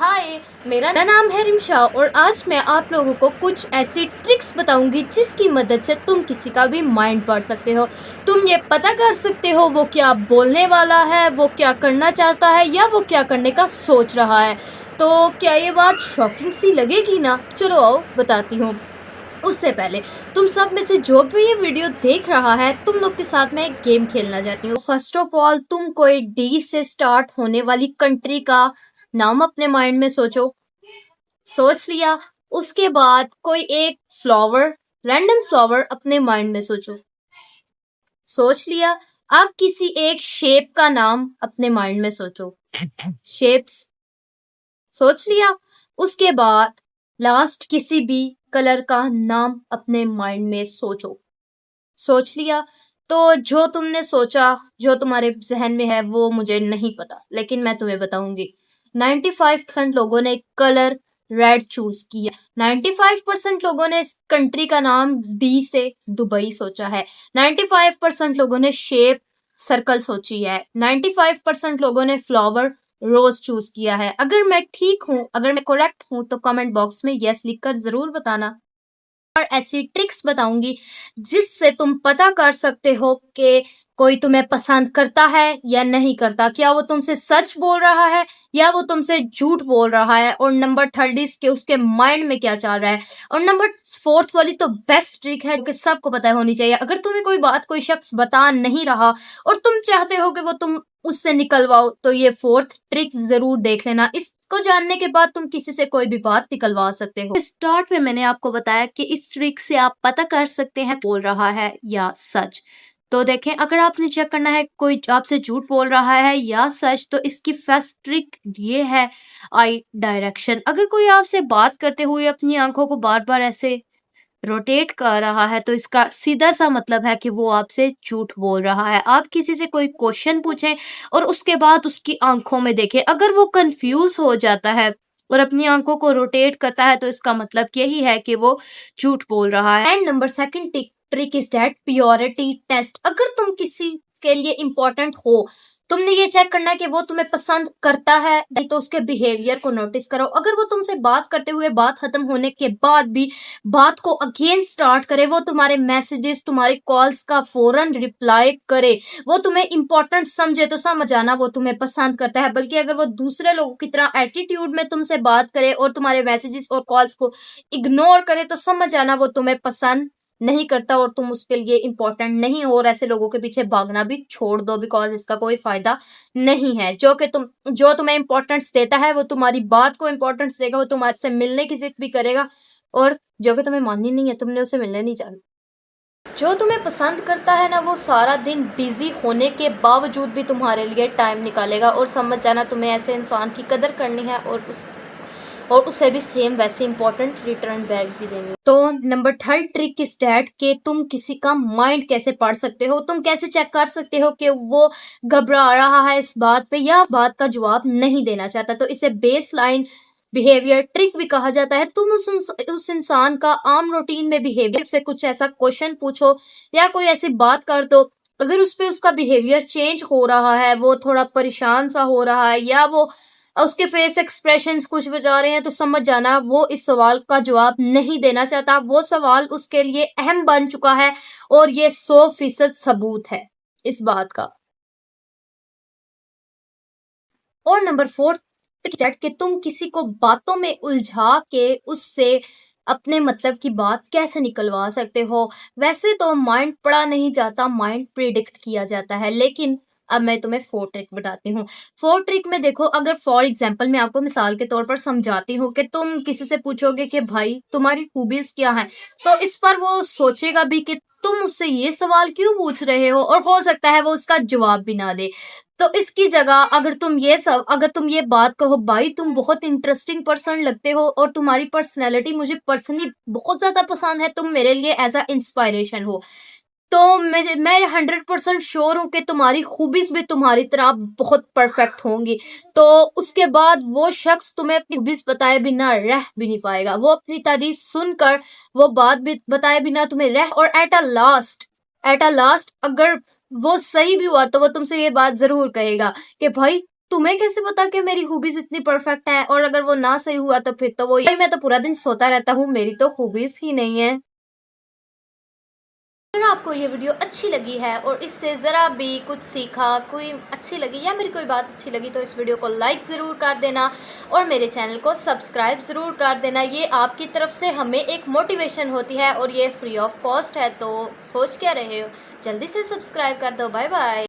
हाय, मेरा नाम है रिमशा और आज मैं आप लोगों को कुछ ऐसी ट्रिक्स बताऊंगी जिसकी मदद से तुम किसी का भी माइंड पढ़ सकते हो। तुम ये पता कर सकते हो वो क्या बोलने वाला है, वो क्या करना चाहता है या वो क्या करने का सोच रहा है। तो क्या ये बात शॉकिंग सी लगेगी ना? चलो आओ बताती हूँ। उससे पहले तुम सब में से जो भी ये वीडियो देख रहा है, तुम लोग के साथ मैं एक गेम खेलना चाहती हूँ। फर्स्ट ऑफ ऑल तुम कोई डी से स्टार्ट होने वाली कंट्री का नाम अपने माइंड में सोचो। सोच लिया? उसके बाद कोई एक फ्लावर, रैंडम फ्लावर अपने माइंड में सोचो। सोच लिया? अब किसी एक शेप का नाम अपने माइंड में सोचो। शेप्स सोच लिया? उसके बाद लास्ट किसी भी कलर का नाम अपने माइंड में सोचो। सोच लिया? तो जो तुमने सोचा, जो तुम्हारे जहन में है, वो मुझे नहीं पता, लेकिन मैं तुम्हें बताऊंगी। 95% लोगों ने कलर रेड चूज किया। 95% लोगों ने इस कंट्री का नाम डी से दुबई सोचा है। 95% लोगों ने शेप सर्कल सोची है। 95% लोगों ने फ्लावर रोज चूज किया है। अगर मैं ठीक हूँ, अगर मैं करेक्ट हूँ, तो कमेंट बॉक्स में यस लिखकर जरूर बताना। और ऐसी ट्रिक्स बताऊंगी जिससे तुम पता कर सकते हो कि कोई तुम्हें पसंद करता है या नहीं करता। क्या वो तुमसे सच बोल रहा है या वो तुमसे झूठ बोल रहा है। और नंबर थर्ड इज के उसके माइंड में क्या चल रहा है। और नंबर फोर्थ वाली तो बेस्ट ट्रिक है कि सबको पता होनी चाहिए। अगर तुम्हें कोई बात कोई शख्स बता नहीं रहा और तुम चाहते हो कि वो तुम उससे निकलवाओ, तो ये फोर्थ ट्रिक जरूर देख लेना। इसको जानने के बाद तुम किसी से कोई भी बात निकलवा सकते हो। स्टार्ट में मैंने आपको बताया कि इस ट्रिक से आप पता कर सकते हैं बोल रहा है या सच। तो देखें, अगर आपने चेक करना है कोई आपसे झूठ बोल रहा है या सच, तो इसकी फर्स्ट ट्रिक ये है आई डायरेक्शन। अगर कोई आपसे बात करते हुए अपनी आंखों को बार बार ऐसे रोटेट कर रहा है, तो इसका सीधा सा मतलब है कि वो आपसे झूठ बोल रहा है। आप किसी से कोई क्वेश्चन पूछें और उसके बाद उसकी आंखों में देखें। अगर वो कंफ्यूज हो जाता है और अपनी आंखों को रोटेट करता है, तो इसका मतलब यही है कि वो झूठ बोल रहा है। And number second trick is that purity test. अगर तुम किसी के लिए इंपॉर्टेंट हो, तुमने ये चेक करना है कि वो तुम्हें पसंद करता है, नहीं तो उसके बिहेवियर को नोटिस करो। अगर वो तुमसे बात करते हुए बात खत्म होने के बाद भी बात को अगेन स्टार्ट करे, वो तुम्हारे मैसेजेस, तुम्हारे कॉल्स का फौरन रिप्लाई करे, वो तुम्हें इंपॉर्टेंट समझे, तो समझ आना वो तुम्हें पसंद करता है। बल्कि अगर वो दूसरे लोगों की तरह एटीट्यूड में तुमसे बात करे और तुम्हारे मैसेजेस और कॉल्स को इग्नोर करे, तो समझ आना वो तुम्हें पसंद नहीं करता और तुम उसके लिए इंपॉर्टेंट नहीं हो। और ऐसे लोगों के पीछे भागना भी छोड़ दो, बिकॉज इसका कोई फायदा नहीं है। जो तुम्हें इंपॉर्टेंस देता है, वो तुम्हारी बात को इंपॉर्टेंस देगा, वो तुम्हारे से मिलने की जिद भी करेगा। और जो कि तुम्हें माननी नहीं है, तुमने उसे मिलने नहीं जाना। जो तुम्हें पसंद करता है ना, वो सारा दिन बिजी होने के बावजूद भी तुम्हारे लिए टाइम निकालेगा। और समझ जाना, तुम्हें ऐसे इंसान की कदर करनी है और उसे भी सेम वैसे इंपॉर्टेंट रिटर्न बैक भी देंगे। तो number third trick is that कि तुम किसी का माइंड कैसे पढ़ सकते हो। तुम कैसे चेक कर सकते हो कि वो घबरा रहा है इस बात पे या बात का जवाब नहीं देना चाहता। तो इसे बेस लाइन बिहेवियर ट्रिक भी कहा जाता है। तुम उस इंसान का आम रूटीन में बिहेवियर से कुछ ऐसा क्वेश्चन पूछो या कोई ऐसी बात कर दो। अगर उस पे उसका बिहेवियर चेंज हो रहा है, वो थोड़ा परेशान सा हो रहा है या वो उसके फेस एक्सप्रेशंस कुछ बता रहे हैं, तो समझ जाना वो इस सवाल का जवाब नहीं देना चाहता। वो सवाल उसके लिए अहम बन चुका है और ये 100% सबूत है इस बात का। और नंबर फोर्थ कि तुम किसी को बातों में उलझा के उससे अपने मतलब की बात कैसे निकलवा सकते हो। वैसे तो माइंड पढ़ा नहीं जाता, माइंड प्रिडिक्ट किया जाता है। लेकिन अब मैं तुम्हें फोर ट्रिक बताती हूँ। फोर ट्रिक में देखो, अगर फॉर एग्जाम्पल मैं आपको मिसाल के तौर पर समझाती हूँ कि तुम किसी से पूछोगे कि भाई तुम्हारी खूबीज क्या है, तो इस पर वो सोचेगा भी कि तुम मुझसे ये सवाल क्यों पूछ रहे हो, और हो सकता है वो उसका जवाब भी ना दे। तो इसकी जगह अगर तुम ये बात कहो, भाई तुम बहुत इंटरेस्टिंग पर्सन लगते हो और तुम्हारी पर्सनैलिटी मुझे पर्सनली बहुत ज्यादा पसंद है, तुम मेरे लिए एज अ इंस्पायरेशन हो, तो मैं 100% श्योर हूँ कि तुम्हारी खूबीज भी तुम्हारी तरह बहुत परफेक्ट होंगी। तो उसके बाद वो शख्स तुम्हें अपनी खूबीज बताए बिना रह भी नहीं पाएगा। वो अपनी तारीफ सुनकर, वो बात भी बताए बिना तुम्हें रह, और एट अ लास्ट अगर वो सही भी हुआ, तो वो तुमसे ये बात जरूर कहेगा कि भाई तुम्हें कैसे पता कि मेरी खूबीज इतनी परफेक्ट है, और अगर वो ना सही हुआ तो फिर तो वो मैं तो पूरा दिन सोता रहता हूँ, मेरी तो खूबीज ही नहीं है। अगर आपको ये वीडियो अच्छी लगी है और इससे ज़रा भी कुछ सीखा, कोई अच्छी लगी या मेरी कोई बात अच्छी लगी, तो इस वीडियो को लाइक ज़रूर कर देना और मेरे चैनल को सब्सक्राइब ज़रूर कर देना। ये आपकी तरफ से हमें एक मोटिवेशन होती है और ये फ्री ऑफ कॉस्ट है, तो सोच क्या रहे हो, जल्दी से सब्सक्राइब कर दो। Bye bye.